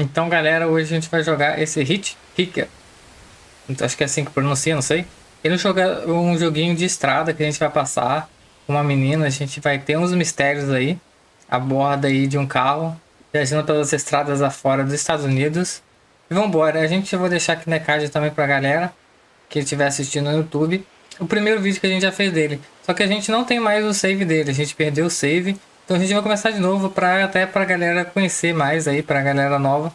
Então, galera, hoje a gente vai jogar esse HitchHiker. Então, acho que é assim que pronuncia, não sei. Ele joga um joguinho de estrada que a gente vai passar com uma menina. A gente vai ter uns mistérios aí, a bordo aí de um carro, viajando pelas estradas afora dos Estados Unidos. E vambora. A gente vai deixar aqui na card também pra galera que estiver assistindo no YouTube o primeiro vídeo que a gente já fez dele. Só que a gente não tem mais o save dele, a gente perdeu o save. Então a gente vai começar de novo até pra galera conhecer mais aí, pra galera nova.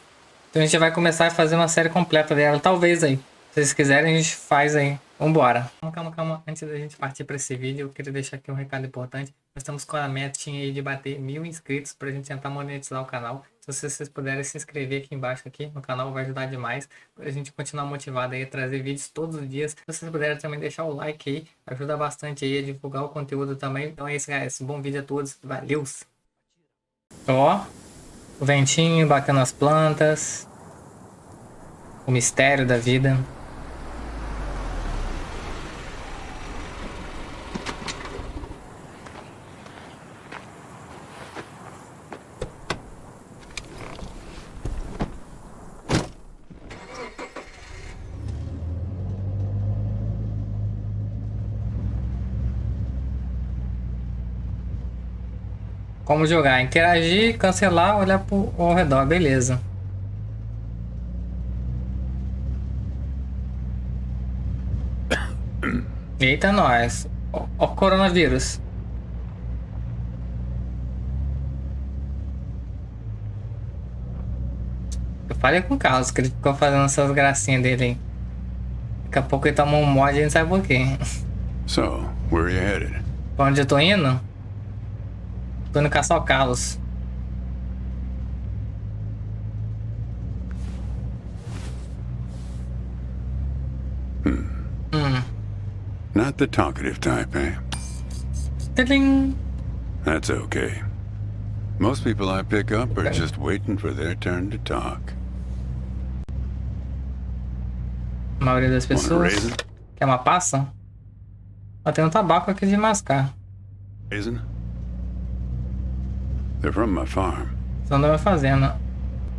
Então a gente vai começar a fazer uma série completa dela, talvez aí. Se vocês quiserem, a gente faz aí. Vambora. Calma. Antes da gente partir para esse vídeo, eu queria deixar aqui um recado importante. Nós estamos com a metinha aí de bater 1000 inscritos pra gente tentar monetizar o canal. Se vocês puderem se inscrever aqui embaixo aqui no canal, vai ajudar demais pra gente continuar motivado aí a trazer vídeos todos os dias. Se vocês puderem também deixar o like aí, ajuda bastante aí a divulgar o conteúdo também. Então é isso, galera. Bom vídeo a todos. Valeu! Ó, o ventinho batendo nas plantas. O mistério da vida. Como jogar? Interagir, cancelar, olhar ao redor, beleza. Eita, nós. Ó, coronavírus. Eu falei com o Carlos que ele ficou fazendo essas gracinhas dele aí. Daqui a pouco ele tomou um mod e a gente sabe por quê. So, where are you headed? Pra onde eu tô indo? Tô indo caçar o Carlos. Not the talkative type, eh? Tading. That's okay. Most people I pick up are just waiting for their turn to talk. A maioria das Want a pessoas. raisin? Quer uma passa? Ó, tem um tabaco aqui de mascar. Raisin? They're from my farm. Só não vai fazendo.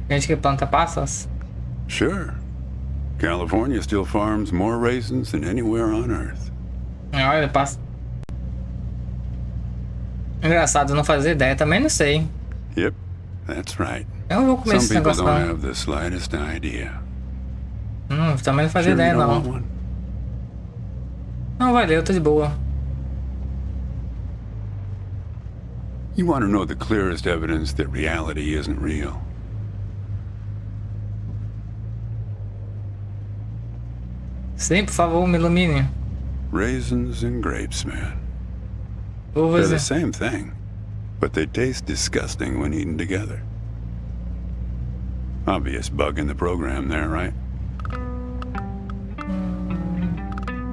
Gente que planta passas? Sure. California still farms more raisins than anywhere on Earth. Olha, passa. Engraçado, não fazer ideia. Também não sei. Yep, that's right. Eu não vou comer Some esse people negócio don't não. have the slightest idea. Também não fazia Sure ideia you don't não. want one? Não, valeu, eu tô de boa. You want to know the clearest evidence that reality isn't real? Sim, por favor, me ilumine. Raisins and grapes, man. They're Uvas the e... same thing, but they taste disgusting when eaten together. Obvious bug in the program there, right?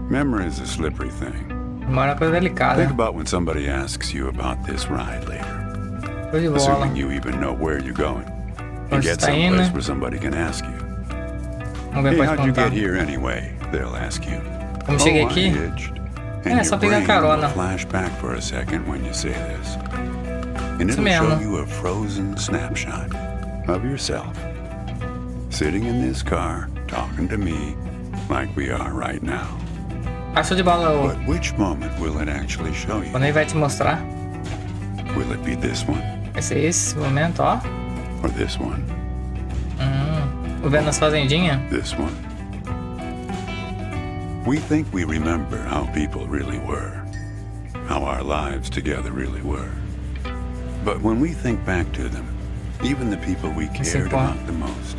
Memory is a slippery thing. Uma coisa delicada. Think about when somebody asks you about this ride later, Tô de bola. assuming you even know where you're going, and Onde get está indo? someplace where somebody can ask you, Vamos ver, hey, pode how'd you contar. get here anyway? They'll ask you. Como cheguei I aqui? hitched. É, And só your pegar brain carona. will flash back for a second when you say this. And Isso it'll show mesmo. you a frozen snapshot of yourself, sitting in this car, talking to me like we are right now. Show de bola. But which moment will it actually show you? Quando ele vai te mostrar. Will it be this one Vai ser esse momento, ó. or this one? Vendo as fazendinhas. This one? We think we remember how people really were, how our lives together really were. But when we think back to them, even the people we cared about the most,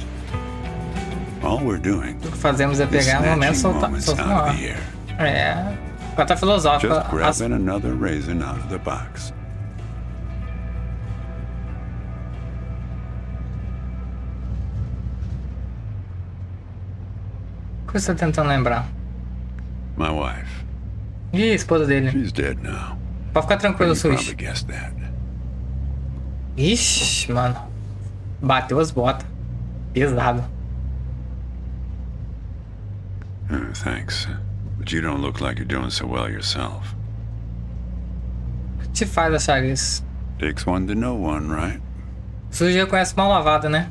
all we're doing O que fazemos é is pegar um momento e snatching soltar. moments Soltar out no of ar. the air, É. Carta filosófica. just grabbing another raisin out of the box. O que você tá tentando lembrar? My wife, Ih, esposa dele. she's dead now. Pode ficar But tranquilo, you probably Switch. guessed that. Ixi, mano. Bateu as botas. Pesado. Thanks, but you don't look like you're doing so well yourself. O que te faz achar isso? Takes one to know one, right? Sujeira conhece mal lavada, né?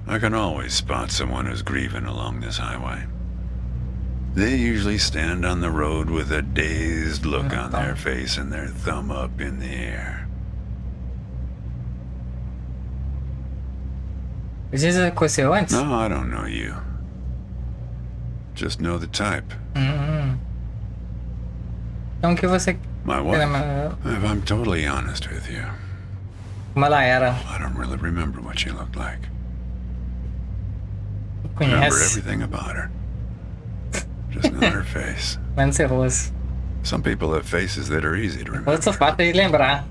I can always spot someone who's grieving along this highway. They usually stand on the road with a dazed look on their face and their thumb up in the air. Você conheceu antes? No, I don't know you. Just know the type. Então o que você... My wife, if I'm totally honest with you, Como ela era? I don't really remember what she looked like. Remember Conhece? everything about her. Just not her face. Menos seu rosto. Some people have faces that are easy to remember. Outro fato de lembrar.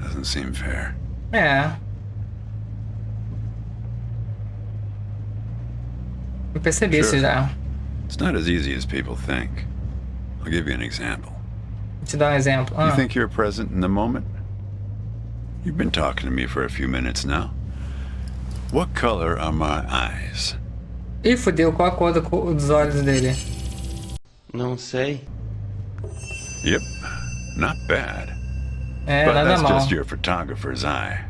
Doesn't seem fair. É. Eu percebi isso já. It's not as easy as people think. I'll give you an example. Vou te dar um exemplo. You think you're present in the moment? You've been talking to me for a few minutes now. What color are my eyes? Ih, fudeu, qual a cor dos olhos dele? Não sei. Yep, not bad. É, But nada that's mal. just your photographer's eye.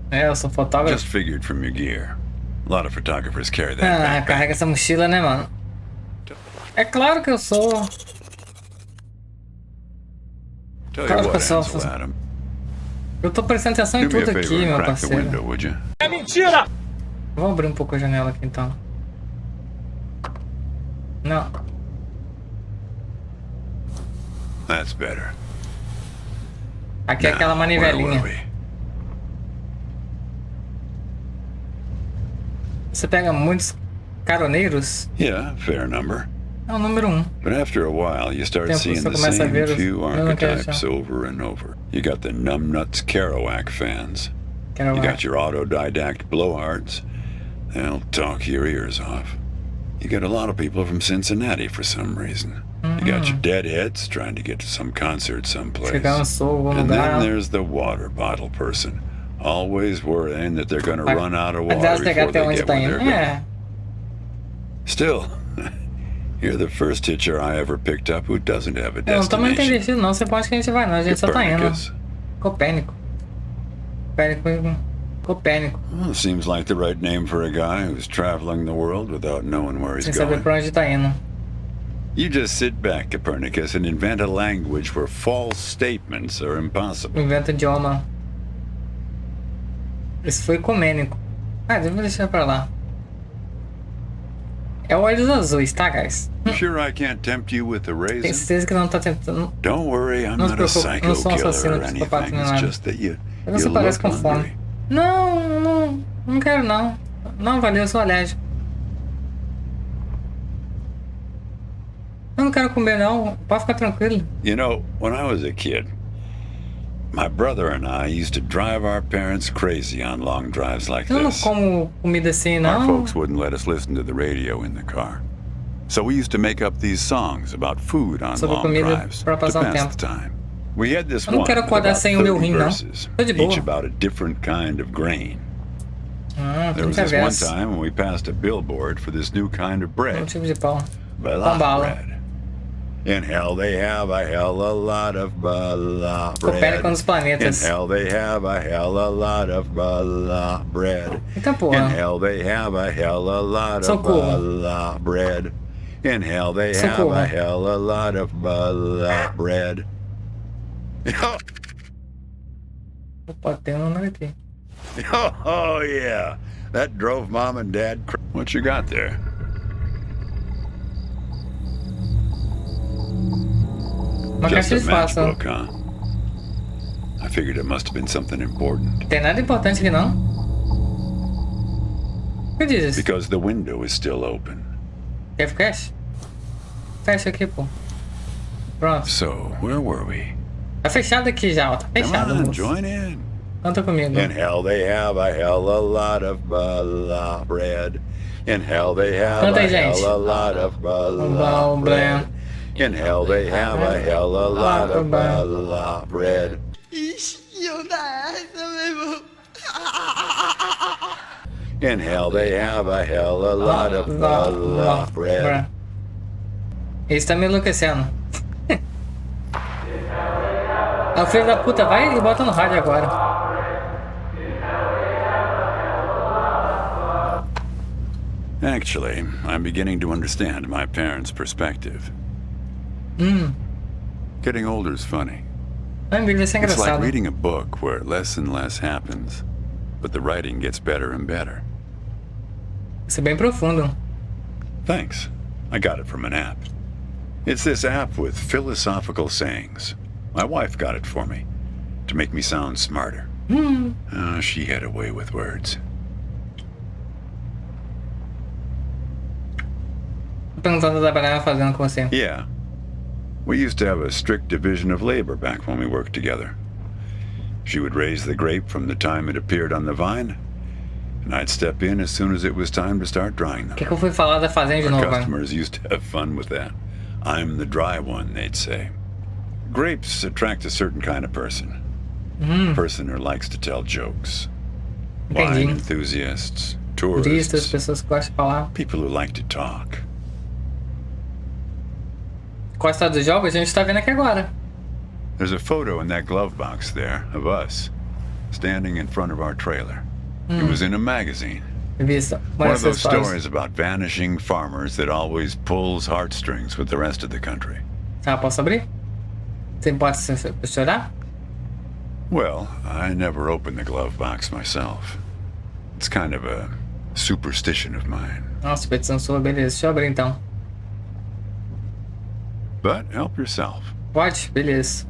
É, eu sou fotógrafo. Just figured from your gear. A lot of photographers carry that Ah, backpack. carrega essa mochila, né, mano? É claro que eu sou. Tell you Claro que what, eu sou. Ansel Adam. Eu tô prestando atenção em Do me a tudo favor aqui, and meu crack the parceiro. window, would you? Vou abrir um pouco a janela aqui então. Não. That's better. Aqui é Now, aquela where manivelinha. were we? Você pega muitos caroneiros, Yeah, fair number. é o número 1. But after a while, you start Tempo, seeing você the começa a ver same os few mesmos que archetypes já. over and over. You got the numbnuts Kerouac fans. Quero You lá. got your autodidact blowhards. They'll talk your ears off. You got a lot of people from Cincinnati for some reason. You got your deadheads trying to get to some concert someplace. Chegar no sul, algum And then lugar. there's the water bottle person, always worrying that they're going to run out of Mas water elas pegar before até they onde get tá where indo. they're going. É. Still, you're the first hitcher I ever picked up who doesn't have a Eu não tô muito destination. investido não, você pode que a gente vai não, a gente só tá indo. Copernicus. Copérnico. Copérnico. Well, seems like the right name for a guy who's traveling the world without knowing where he's Sem saber going. pra onde tá indo. You just sit back, Copernicus, and invent a language where false statements are impossible. Inventa idioma. Esse foi ecumênico. Ah, vou deixar pra lá. É olhos azuis, tá, guys? You sure I can't tempt you with the Tenho raisin? certeza que não tá tentando. Don't worry, I'm Não se not a preocupe, psycho não sou um killer assassino or psicopata anything. nem It's nada. just that you Você look parece com fome. hungry. Não quero não. Não, valeu, eu sou alérgico. Eu não quero comer não, pode ficar tranquilo. You know, when I was a kid, my brother and I used to drive our parents crazy on long drives like Eu não this. como comida assim Our não. folks wouldn't let us listen to the radio in the car. So we used to make up these songs about food on Sobre long comida drives pra to passar o pass tempo. the time. We had this Eu não one quero with acordar about sem o meu 30 rim, não. verses, Tô de boa. each about a different kind of grain. There was 30 this one versos. time when we passed a billboard for this new kind of Um bread, tipo de pão. bala bala. bread. In hell they have a hell a lot of bala bread. Copérnico nos In planetas. hell they have a hell a lot of bala bread. Eita In porra. hell they have a hell a lot of Socorro. bala bread. In hell they have Socorro. a hell a lot of bala bread. Opa, tem um número aqui. Oh yeah, that drove mom and dad. What you got there? Uma Just caixa a de fósforo. matchbook, huh? I figured it must have been something important. Tem nada importante aqui não? O que diz? Because the window is still open. Quer fecha? Fecha aqui, pô. Pronto. So, where were we? Tá fechado aqui já, ó. Tá Come fechado, on, moço. join in. Canta comigo. In hell they have a hell a lot of bala bread. In hell they have Canta a aí, gente. hell a lot of bala Bala bread. bread. In hell they have a hell a lot of bala bread. Ixi, não dá essa, meu irmão. In hell they have a hell a lot of bala bread. Isso tá me enlouquecendo. Ah, o filho da puta vai e bota no rádio agora. Actually, I'm beginning to understand my parents' perspective. Getting older is funny. Vai ser It's like engraçado. reading a book where less and less happens, but the writing gets better and better. Isso é bem profundo. Thanks. I got it from an app. It's this app with philosophical sayings. My wife got it for me to make me sound smarter. She had a way with words. Perguntando se eu trabalhava fazendo com você. Yeah. We used to have a strict division of labor back when we worked together. She would raise the grape from the time it appeared on the vine, and I'd step in as soon as it was time to start drying them. O que eu fui falar da fazenda de Our novo, né? customers used to have fun with that. I'm the dry one, they'd say. Grapes attract a certain kind of person. A person who likes to tell jokes. Wine Entendi. enthusiasts, Turistas, tourists, pessoas que gostam de falar. people who like to talk. Qual é a história do jogo? A gente tá vendo aqui agora. There's a photo in that glove box there of us, standing in front of our trailer. It was in a magazine. Vista. One Olha of those essas histórias. stories about vanishing farmers that always pulls heartstrings with the rest of the country. Ah, posso abrir? Você pode chorar? Well, I never opened the glove box myself. It's kind of a superstition of mine. Nossa, petição sua, beleza. Deixa eu abrir então. But help yourself. Pode? Beleza.